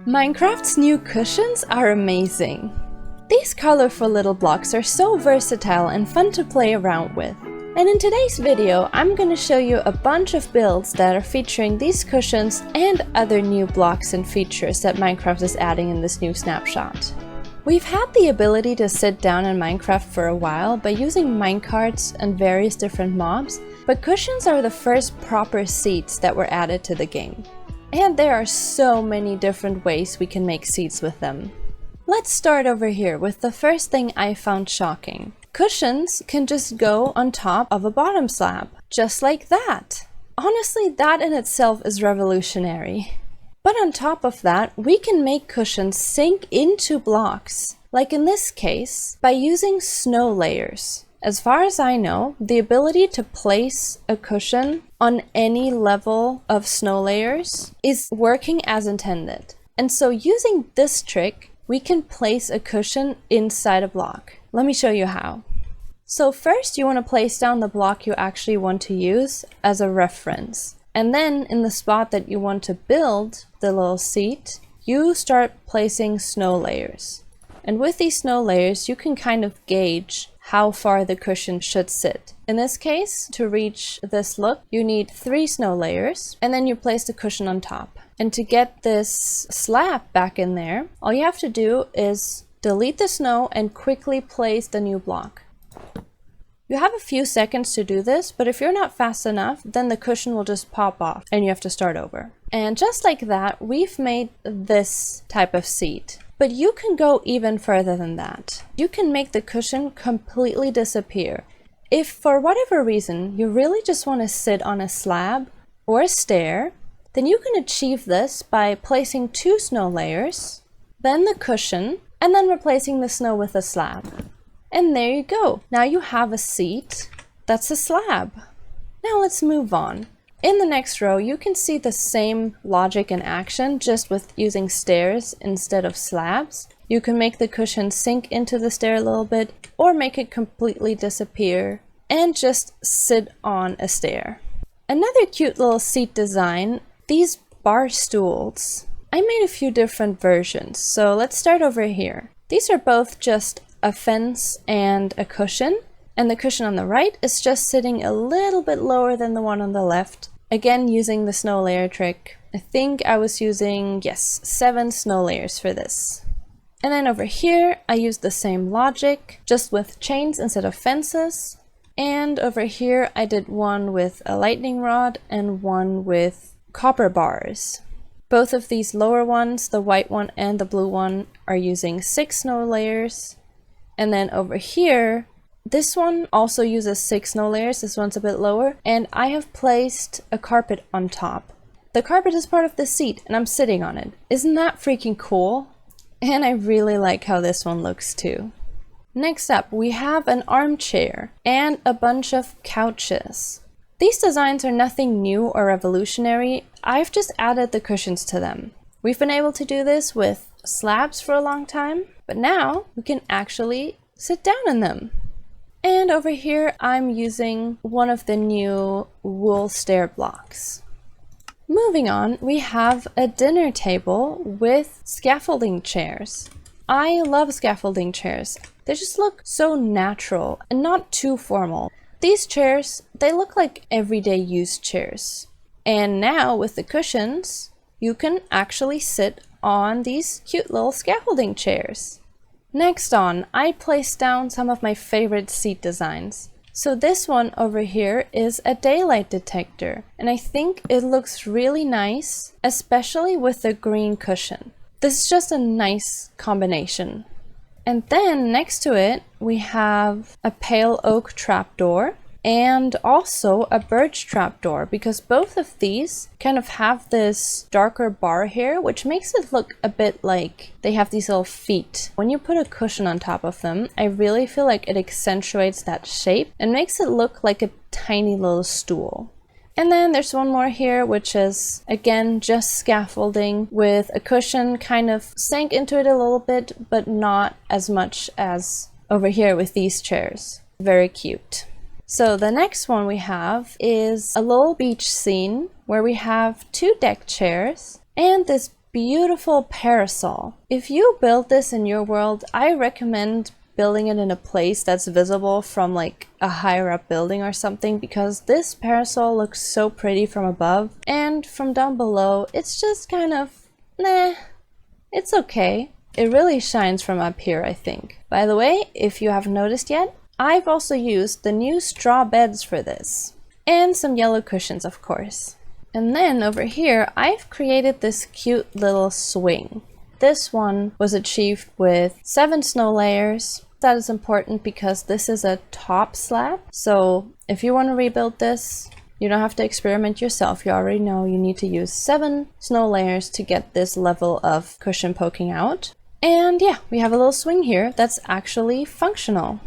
Minecraft's new cushions are amazing. These colorful little blocks are so versatile and fun to play around with. And in today's video, I'm going to show you a bunch of builds that are featuring these cushions and other new blocks and features that Minecraft is adding in this new snapshot. We've had the ability to sit down in Minecraft for a while by using minecarts and various different mobs, but cushions are the first proper seats that were added to the game. And there are so many different ways we can make seats with them. Let's start over here with the first thing I found shocking. Cushions can just go on top of a bottom slab, just like that. Honestly, that in itself is revolutionary. But on top of that, we can make cushions sink into blocks, like in this case, by using snow layers. As far as I know, the ability to place a cushion on any level of snow layers is working as intended. And so using this trick, we can place a cushion inside a block. Let me show you how. So first you want to place down the block you actually want to use as a reference. And then in the spot that you want to build the little seat, you start placing snow layers. And with these snow layers, you can kind of gauge how far the cushion should sit. In this case, to reach this look, you need 3 snow layers, and then you place the cushion on top. And to get this slab back in there, all you have to do is delete the snow and quickly place the new block. You have a few seconds to do this, but if you're not fast enough, then the cushion will just pop off and you have to start over. And just like that, we've made this type of seat. But you can go even further than that. You can make the cushion completely disappear. If for whatever reason you really just want to sit on a slab or a stair, then you can achieve this by placing 2 snow layers, then the cushion, and then replacing the snow with a slab. And there you go. Now you have a seat that's a slab. Now let's move on. In the next row, you can see the same logic in action, just with using stairs instead of slabs. You can make the cushion sink into the stair a little bit, or make it completely disappear, and just sit on a stair. Another cute little seat design, these bar stools. I made a few different versions, so let's start over here. These are both just a fence and a cushion, and the cushion on the right is just sitting a little bit lower than the one on the left. Again, using the snow layer trick. I think I was using, 7 snow layers for this. And then over here, I used the same logic, just with chains instead of fences. And over here, I did one with a lightning rod and one with copper bars. Both of these lower ones, the white one and the blue one, are using 6 snow layers. And then over here, this one also uses 6 snow layers, this one's a bit lower, and I have placed a carpet on top. The carpet is part of the seat and I'm sitting on it. Isn't that freaking cool? And I really like how this one looks too. Next up, we have an armchair and a bunch of couches. These designs are nothing new or revolutionary, I've just added the cushions to them. We've been able to do this with slabs for a long time, but now we can actually sit down in them. And over here, I'm using one of the new wool stair blocks. Moving on, we have a dinner table with scaffolding chairs. I love scaffolding chairs. They just look so natural and not too formal. These chairs, they look like everyday use chairs. And now with the cushions, you can actually sit on these cute little scaffolding chairs. Next on, I placed down some of my favorite seat designs. So this one over here is a daylight detector, and I think it looks really nice, especially with the green cushion. This is just a nice combination. And then next to it, we have a pale oak trapdoor and also a birch trapdoor, because both of these kind of have this darker bar here, which makes it look a bit like they have these little feet. When you put a cushion on top of them, I really feel like it accentuates that shape and makes it look like a tiny little stool. And then there's one more here, which is again just scaffolding with a cushion, kind of sank into it a little bit, but not as much as over here with these chairs. Very cute. So the next one we have is a little beach scene where we have 2 deck chairs and this beautiful parasol. If you build this in your world, I recommend building it in a place that's visible from like a higher up building or something, because this parasol looks so pretty from above, and from down below it's just kind of nah, it's okay. It really shines from up here, I think. By the way, if you haven't noticed yet, I've also used the new straw beds for this, and some yellow cushions, of course. And then over here I've created this cute little swing. This one was achieved with 7 snow layers. That is important because this is a top slab. So if you want to rebuild this, you don't have to experiment yourself. You already know you need to use 7 snow layers to get this level of cushion poking out. And yeah, we have a little swing here that's actually functional.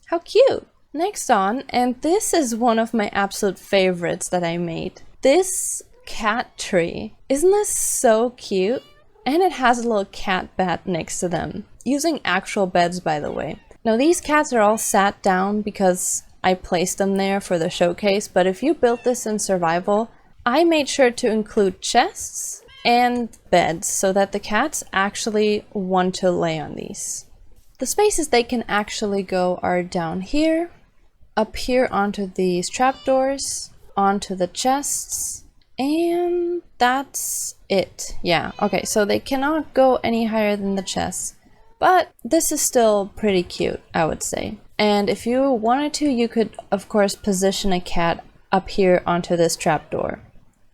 How cute! Next on, and this is one of my absolute favorites that I made. This cat tree. Isn't this so cute? And it has a little cat bed next to them. Using actual beds, by the way. Now these cats are all sat down because I placed them there for the showcase, but if you built this in survival, I made sure to include chests and beds so that the cats actually want to lay on these. The spaces they can actually go are down here, up here onto these trapdoors, onto the chests, and that's it. Yeah, okay, so they cannot go any higher than the chests, but this is still pretty cute, I would say. And if you wanted to, you could of course position a cat up here onto this trapdoor.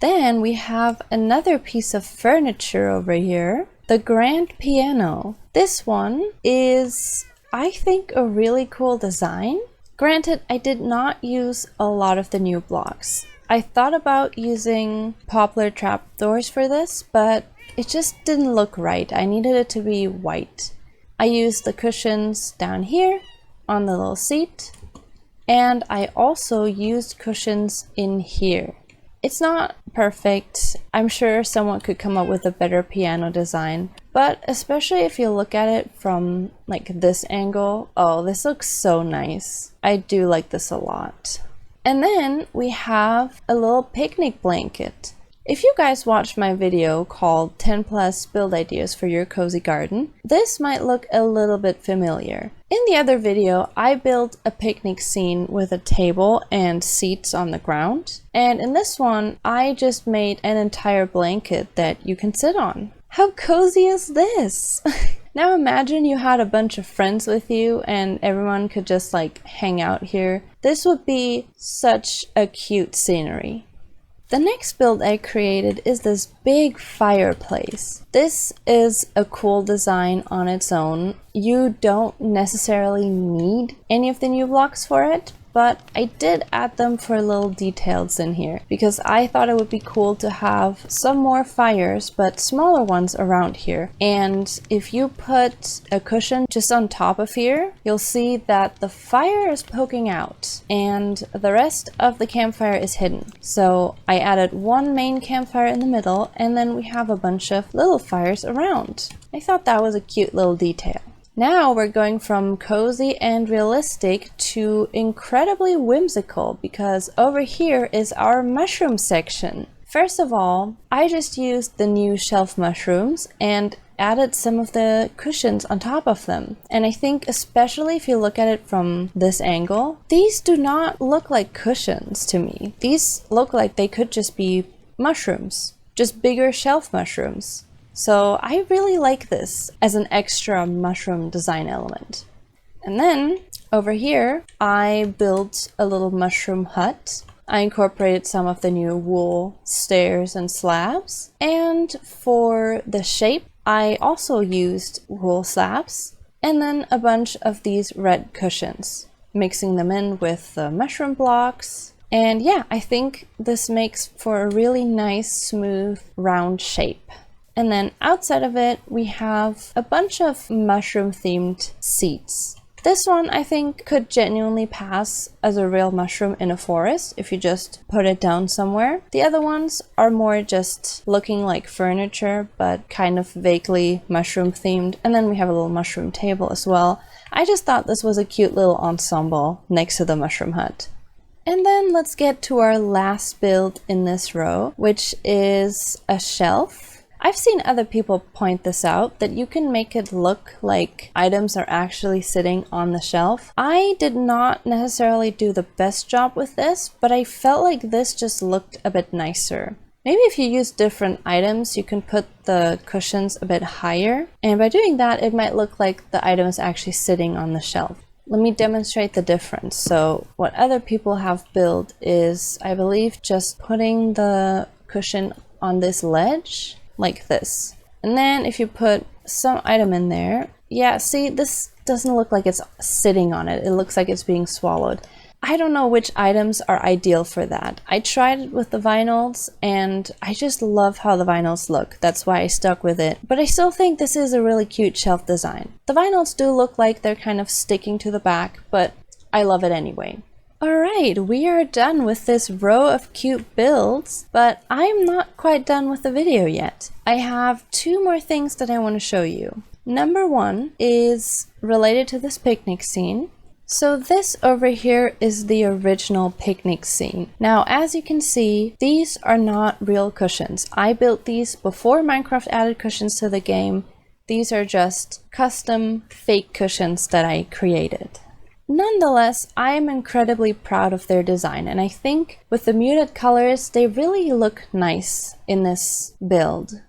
Then we have another piece of furniture over here, the grand piano. This one is, I think, a really cool design. Granted, I did not use a lot of the new blocks. I thought about using poplar trapdoors for this, but it just didn't look right. I needed it to be white. I used the cushions down here on the little seat, and I also used cushions in here. It's not perfect. I'm sure someone could come up with a better piano design, but especially if you look at it from like this angle, oh, this looks so nice. I do like this a lot. And then we have a little picnic blanket. If you guys watched my video called 10+ build ideas for your cozy garden, this might look a little bit familiar. In the other video, I built a picnic scene with a table and seats on the ground. And in this one, I just made an entire blanket that you can sit on. How cozy is this? Now imagine you had a bunch of friends with you and everyone could just like hang out here. This would be such a cute scenery. The next build I created is this big fireplace. This is a cool design on its own. You don't necessarily need any of the new blocks for it, but I did add them for little details in here because I thought it would be cool to have some more fires, but smaller ones around here. And if you put a cushion just on top of here, you'll see that the fire is poking out and the rest of the campfire is hidden. So I added one main campfire in the middle, and then we have a bunch of little fires around. I thought that was a cute little detail. Now we're going from cozy and realistic to incredibly whimsical, because over here is our mushroom section. First of all, I just used the new shelf mushrooms and added some of the cushions on top of them. And I think especially if you look at it from this angle, these do not look like cushions to me. These look like they could just be mushrooms, just bigger shelf mushrooms. So I really like this as an extra mushroom design element. And then over here, I built a little mushroom hut. I incorporated some of the new wool stairs and slabs. And for the shape, I also used wool slabs and then a bunch of these red cushions, mixing them in with the mushroom blocks. And yeah, I think this makes for a really nice, smooth, round shape. And then outside of it, we have a bunch of mushroom themed seats. This one I think could genuinely pass as a real mushroom in a forest if you just put it down somewhere. The other ones are more just looking like furniture, but kind of vaguely mushroom themed. And then we have a little mushroom table as well. I just thought this was a cute little ensemble next to the mushroom hut. And then let's get to our last build in this row, which is a shelf. I've seen other people point this out, that you can make it look like items are actually sitting on the shelf. I did not necessarily do the best job with this, but I felt like this just looked a bit nicer. Maybe if you use different items, you can put the cushions a bit higher, and by doing that, it might look like the item is actually sitting on the shelf. Let me demonstrate the difference. So what other people have built is, I believe, just putting the cushion on this ledge like this. And then if you put some item in there, yeah, see, this doesn't look like it's sitting on it. It looks like it's being swallowed. I don't know which items are ideal for that. I tried it with the vinyls and I just love how the vinyls look. That's why I stuck with it. But I still think this is a really cute shelf design. The vinyls do look like they're kind of sticking to the back, but I love it anyway. Alright, we are done with this row of cute builds, but I'm not quite done with the video yet. I have two more things that I want to show you. Number one is related to this picnic scene. So this over here is the original picnic scene. Now, as you can see, these are not real cushions. I built these before Minecraft added cushions to the game. These are just custom fake cushions that I created. Nonetheless, I am incredibly proud of their design, and I think with the muted colors, they really look nice in this build.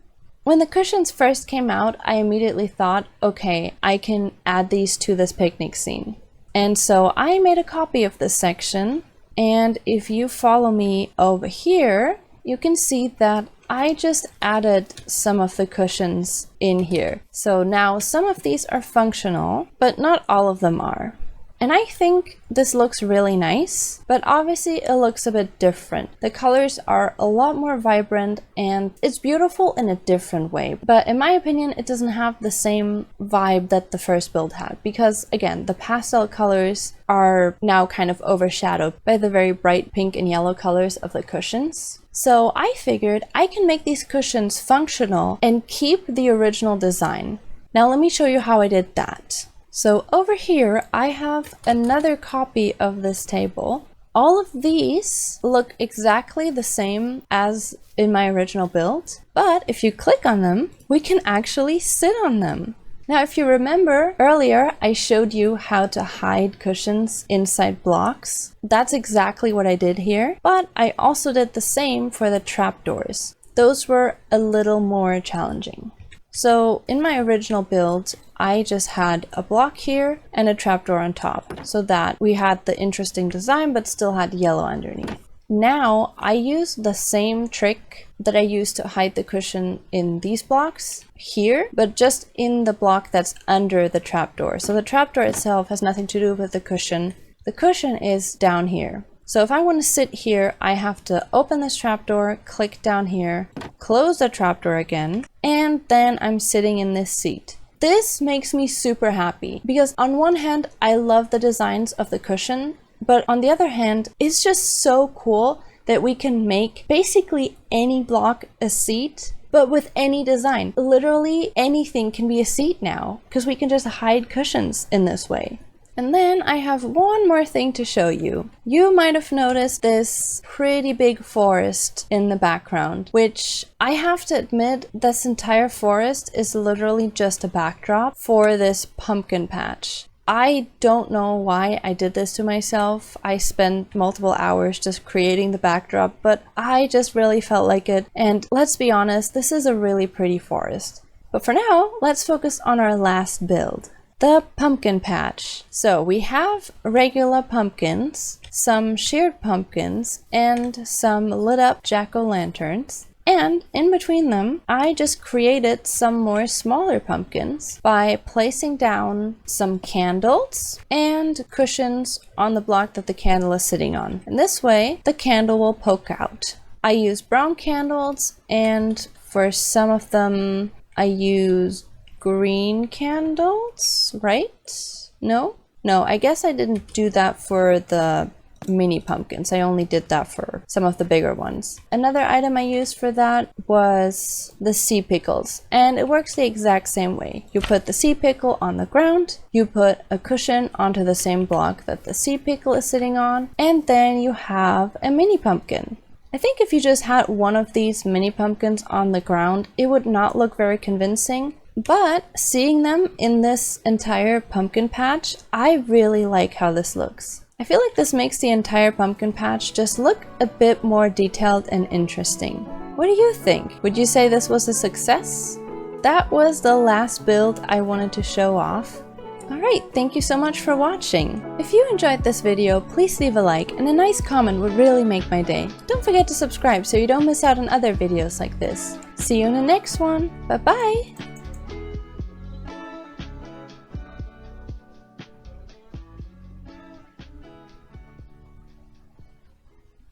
When the cushions first came out, I immediately thought, okay, I can add these to this picnic scene. And so I made a copy of this section, and if you follow me over here, you can see that I just added some of the cushions in here. So now some of these are functional, but not all of them are. And I think this looks really nice, but obviously it looks a bit different. The colors are a lot more vibrant and it's beautiful in a different way. But in my opinion, it doesn't have the same vibe that the first build had, because again, the pastel colors are now kind of overshadowed by the very bright pink and yellow colors of the cushions. So I figured I can make these cushions functional and keep the original design. Now let me show you how I did that. So over here, I have another copy of this table. All of these look exactly the same as in my original build, but if you click on them, we can actually sit on them. Now, if you remember earlier, I showed you how to hide cushions inside blocks. That's exactly what I did here, but I also did the same for the trapdoors. Those were a little more challenging. So in my original build, I just had a block here and a trapdoor on top, so that we had the interesting design but still had yellow underneath. Now I use the same trick that I used to hide the cushion in these blocks here, but just in the block that's under the trapdoor. So the trapdoor itself has nothing to do with the cushion. The cushion is down here. So if I want to sit here, I have to open this trapdoor, click down here, close the trapdoor again, and then I'm sitting in this seat. This makes me super happy because on one hand, I love the designs of the cushion, but on the other hand, it's just so cool that we can make basically any block a seat, but with any design. Literally anything can be a seat now because we can just hide cushions in this way. And then I have one more thing to show you. You might have noticed this pretty big forest in the background, which I have to admit, this entire forest is literally just a backdrop for this pumpkin patch. I don't know why I did this to myself. I spent multiple hours just creating the backdrop, but I just really felt like it. And let's be honest, this is a really pretty forest. But for now, let's focus on our last build. The pumpkin patch. So we have regular pumpkins, some sheared pumpkins, and some lit up jack-o'-lanterns. And in between them, I just created some more smaller pumpkins by placing down some candles and cushions on the block that the candle is sitting on. And this way, the candle will poke out. I use brown candles, and for some of them, I use green candles, right? No, I guess I didn't do that for the mini pumpkins. I only did that for some of the bigger ones. Another item I used for that was the sea pickles, and it works the exact same way. You put the sea pickle on the ground, you put a cushion onto the same block that the sea pickle is sitting on, and then you have a mini pumpkin. I think if you just had one of these mini pumpkins on the ground, it would not look very convincing. But seeing them in this entire pumpkin patch, I really like how this looks. I feel like this makes the entire pumpkin patch just look a bit more detailed and interesting. What do you think? Would you say this was a success? That was the last build I wanted to show off. Alright, thank you so much for watching. If you enjoyed this video, please leave a like, and a nice comment would really make my day. Don't forget to subscribe so you don't miss out on other videos like this. See you in the next one. Bye bye!